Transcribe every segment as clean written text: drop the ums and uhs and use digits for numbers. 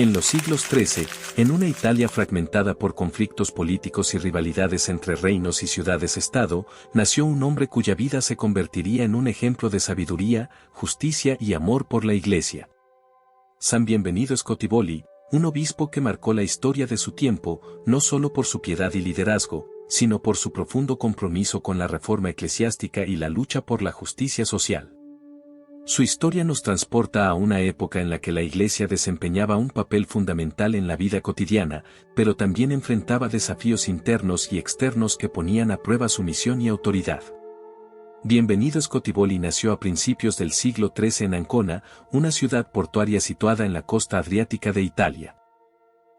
En los siglos XIII, en una Italia fragmentada por conflictos políticos y rivalidades entre reinos y ciudades-estado, nació un hombre cuya vida se convertiría en un ejemplo de sabiduría, justicia y amor por la Iglesia. San Bienvenido Scotiboli, un obispo que marcó la historia de su tiempo, no solo por su piedad y liderazgo, sino por su profundo compromiso con la reforma eclesiástica y la lucha por la justicia social. Su historia nos transporta a una época en la que la Iglesia desempeñaba un papel fundamental en la vida cotidiana, pero también enfrentaba desafíos internos y externos que ponían a prueba su misión y autoridad. Bienvenido Scotiboli nació a principios del siglo XIII en Ancona, una ciudad portuaria situada en la costa adriática de Italia.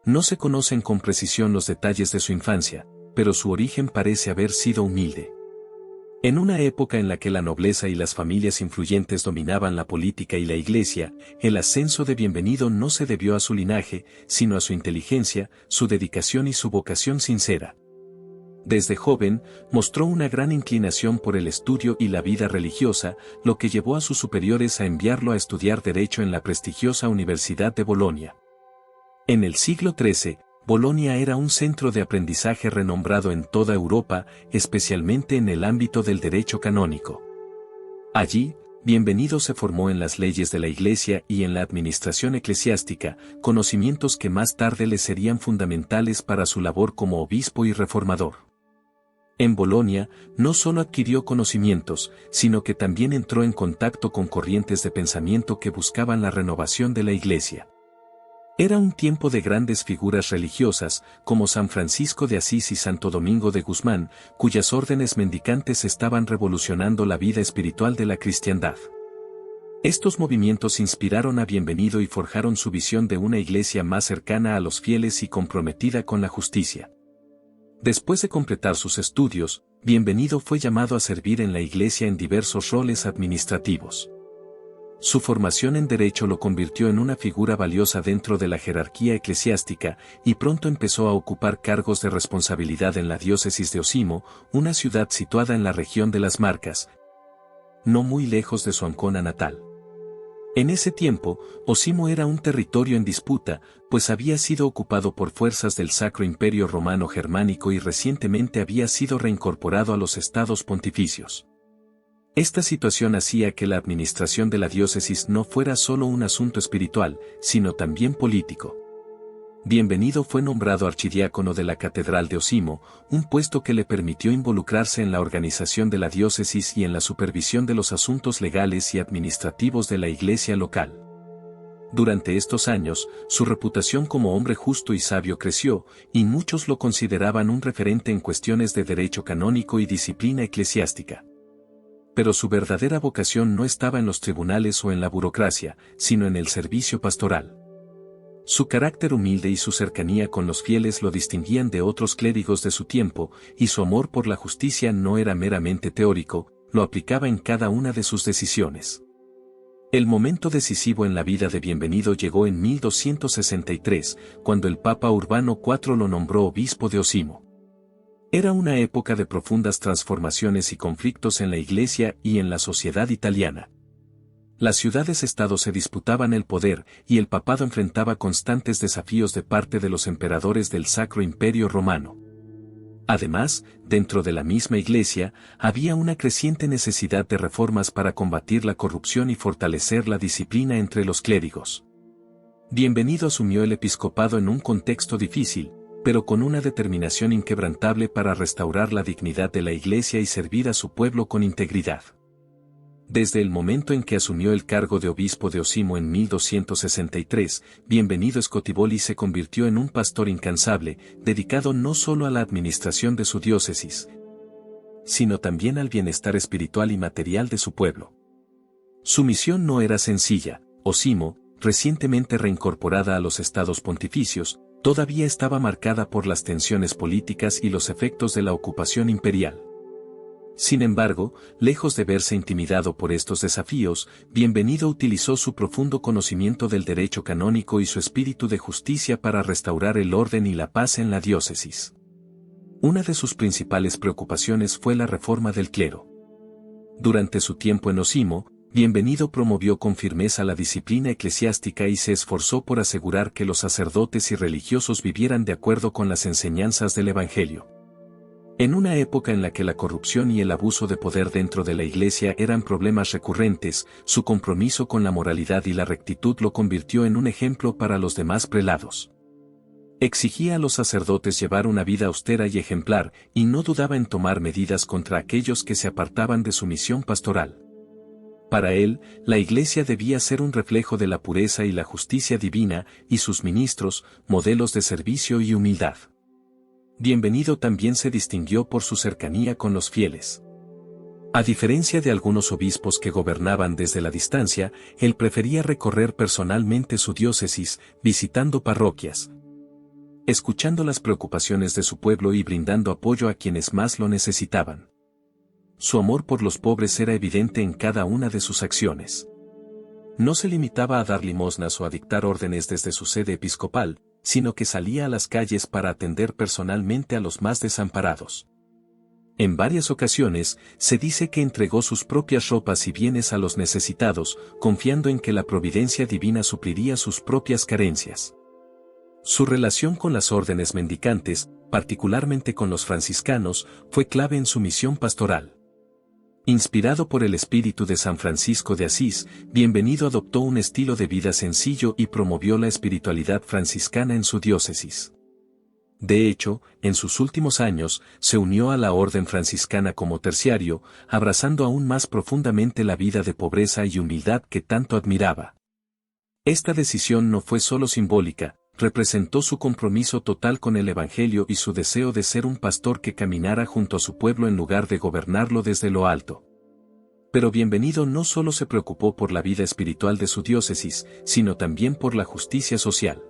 No se conocen con precisión los detalles de su infancia, pero su origen parece haber sido humilde. En una época en la que la nobleza y las familias influyentes dominaban la política y la Iglesia, el ascenso de Bienvenido no se debió a su linaje, sino a su inteligencia, su dedicación y su vocación sincera. Desde joven, mostró una gran inclinación por el estudio y la vida religiosa, lo que llevó a sus superiores a enviarlo a estudiar Derecho en la prestigiosa Universidad de Bolonia. En el siglo XIII, Bolonia era un centro de aprendizaje renombrado en toda Europa, especialmente en el ámbito del derecho canónico. Allí, Bienvenido se formó en las leyes de la Iglesia y en la administración eclesiástica, conocimientos que más tarde le serían fundamentales para su labor como obispo y reformador. En Bolonia, no solo adquirió conocimientos, sino que también entró en contacto con corrientes de pensamiento que buscaban la renovación de la Iglesia. Era un tiempo de grandes figuras religiosas, como San Francisco de Asís y Santo Domingo de Guzmán, cuyas órdenes mendicantes estaban revolucionando la vida espiritual de la cristiandad. Estos movimientos inspiraron a Bienvenido y forjaron su visión de una iglesia más cercana a los fieles y comprometida con la justicia. Después de completar sus estudios, Bienvenido fue llamado a servir en la iglesia en diversos roles administrativos. Su formación en derecho lo convirtió en una figura valiosa dentro de la jerarquía eclesiástica, y pronto empezó a ocupar cargos de responsabilidad en la diócesis de Osimo, una ciudad situada en la región de las Marcas, no muy lejos de su Ancona natal. En ese tiempo, Osimo era un territorio en disputa, pues había sido ocupado por fuerzas del Sacro Imperio Romano Germánico y recientemente había sido reincorporado a los estados pontificios. Esta situación hacía que la administración de la diócesis no fuera solo un asunto espiritual, sino también político. Bienvenido fue nombrado archidiácono de la Catedral de Osimo, un puesto que le permitió involucrarse en la organización de la diócesis y en la supervisión de los asuntos legales y administrativos de la iglesia local. Durante estos años, su reputación como hombre justo y sabio creció, y muchos lo consideraban un referente en cuestiones de derecho canónico y disciplina eclesiástica. Pero su verdadera vocación no estaba en los tribunales o en la burocracia, sino en el servicio pastoral. Su carácter humilde y su cercanía con los fieles lo distinguían de otros clérigos de su tiempo, y su amor por la justicia no era meramente teórico, lo aplicaba en cada una de sus decisiones. El momento decisivo en la vida de Bienvenido llegó en 1263, cuando el Papa Urbano IV lo nombró obispo de Osimo. Era una época de profundas transformaciones y conflictos en la Iglesia y en la sociedad italiana. Las ciudades-estado se disputaban el poder, y el papado enfrentaba constantes desafíos de parte de los emperadores del Sacro Imperio Romano. Además, dentro de la misma Iglesia, había una creciente necesidad de reformas para combatir la corrupción y fortalecer la disciplina entre los clérigos. Bienvenido asumió el episcopado en un contexto difícil, pero con una determinación inquebrantable para restaurar la dignidad de la Iglesia y servir a su pueblo con integridad. Desde el momento en que asumió el cargo de obispo de Osimo en 1263, Bienvenido Scotiboli se convirtió en un pastor incansable, dedicado no solo a la administración de su diócesis, sino también al bienestar espiritual y material de su pueblo. Su misión no era sencilla. Osimo, recientemente reincorporada a los estados pontificios, todavía estaba marcada por las tensiones políticas y los efectos de la ocupación imperial. Sin embargo, lejos de verse intimidado por estos desafíos, Bienvenido utilizó su profundo conocimiento del derecho canónico y su espíritu de justicia para restaurar el orden y la paz en la diócesis. Una de sus principales preocupaciones fue la reforma del clero. Durante su tiempo en Osimo, Bienvenido promovió con firmeza la disciplina eclesiástica y se esforzó por asegurar que los sacerdotes y religiosos vivieran de acuerdo con las enseñanzas del Evangelio. En una época en la que la corrupción y el abuso de poder dentro de la Iglesia eran problemas recurrentes, su compromiso con la moralidad y la rectitud lo convirtió en un ejemplo para los demás prelados. Exigía a los sacerdotes llevar una vida austera y ejemplar, y no dudaba en tomar medidas contra aquellos que se apartaban de su misión pastoral. Para él, la Iglesia debía ser un reflejo de la pureza y la justicia divina, y sus ministros, modelos de servicio y humildad. Bienvenido también se distinguió por su cercanía con los fieles. A diferencia de algunos obispos que gobernaban desde la distancia, él prefería recorrer personalmente su diócesis, visitando parroquias, escuchando las preocupaciones de su pueblo y brindando apoyo a quienes más lo necesitaban. Su amor por los pobres era evidente en cada una de sus acciones. No se limitaba a dar limosnas o a dictar órdenes desde su sede episcopal, sino que salía a las calles para atender personalmente a los más desamparados. En varias ocasiones, se dice que entregó sus propias ropas y bienes a los necesitados, confiando en que la providencia divina supliría sus propias carencias. Su relación con las órdenes mendicantes, particularmente con los franciscanos, fue clave en su misión pastoral. Inspirado por el espíritu de San Francisco de Asís, Bienvenido adoptó un estilo de vida sencillo y promovió la espiritualidad franciscana en su diócesis. De hecho, en sus últimos años, se unió a la orden franciscana como terciario, abrazando aún más profundamente la vida de pobreza y humildad que tanto admiraba. Esta decisión no fue solo simbólica, representó su compromiso total con el Evangelio y su deseo de ser un pastor que caminara junto a su pueblo en lugar de gobernarlo desde lo alto. Pero Bienvenido no solo se preocupó por la vida espiritual de su diócesis, sino también por la justicia social.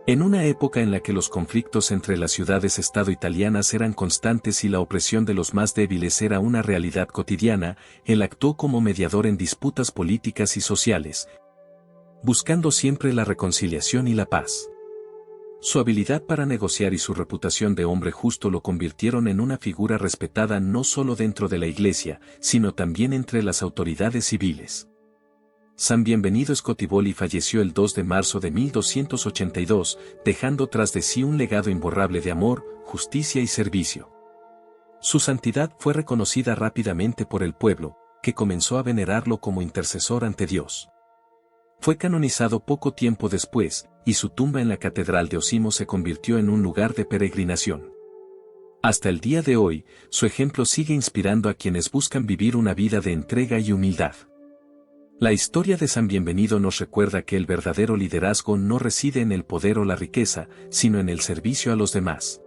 En una época en la que los conflictos entre las ciudades-estado italianas eran constantes y la opresión de los más débiles era una realidad cotidiana, él actuó como mediador en disputas políticas y sociales, buscando siempre la reconciliación y la paz. Su habilidad para negociar y su reputación de hombre justo lo convirtieron en una figura respetada no solo dentro de la Iglesia, sino también entre las autoridades civiles. San Bienvenido Scotivoli falleció el 2 de marzo de 1282, dejando tras de sí un legado imborrable de amor, justicia y servicio. Su santidad fue reconocida rápidamente por el pueblo, que comenzó a venerarlo como intercesor ante Dios. Fue canonizado poco tiempo después, y su tumba en la Catedral de Osimo se convirtió en un lugar de peregrinación. Hasta el día de hoy, su ejemplo sigue inspirando a quienes buscan vivir una vida de entrega y humildad. La historia de San Bienvenido nos recuerda que el verdadero liderazgo no reside en el poder o la riqueza, sino en el servicio a los demás.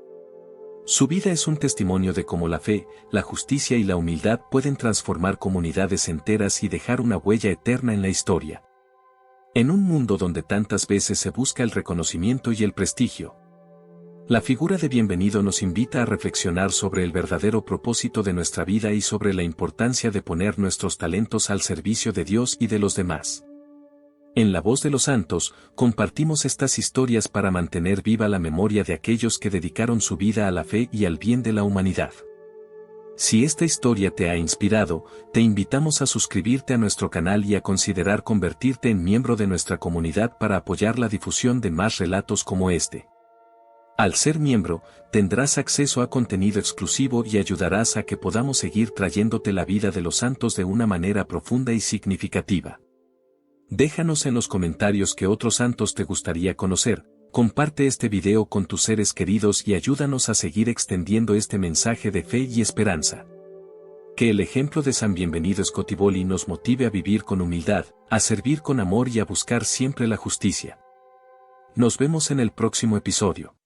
Su vida es un testimonio de cómo la fe, la justicia y la humildad pueden transformar comunidades enteras y dejar una huella eterna en la historia. En un mundo donde tantas veces se busca el reconocimiento y el prestigio, la figura de Bienvenido nos invita a reflexionar sobre el verdadero propósito de nuestra vida y sobre la importancia de poner nuestros talentos al servicio de Dios y de los demás. En la voz de los santos, compartimos estas historias para mantener viva la memoria de aquellos que dedicaron su vida a la fe y al bien de la humanidad. Si esta historia te ha inspirado, te invitamos a suscribirte a nuestro canal y a considerar convertirte en miembro de nuestra comunidad para apoyar la difusión de más relatos como este. Al ser miembro, tendrás acceso a contenido exclusivo y ayudarás a que podamos seguir trayéndote la vida de los santos de una manera profunda y significativa. Déjanos en los comentarios qué otros santos te gustaría conocer. Comparte este video con tus seres queridos y ayúdanos a seguir extendiendo este mensaje de fe y esperanza. Que el ejemplo de San Bienvenido Scotivoli nos motive a vivir con humildad, a servir con amor y a buscar siempre la justicia. Nos vemos en el próximo episodio.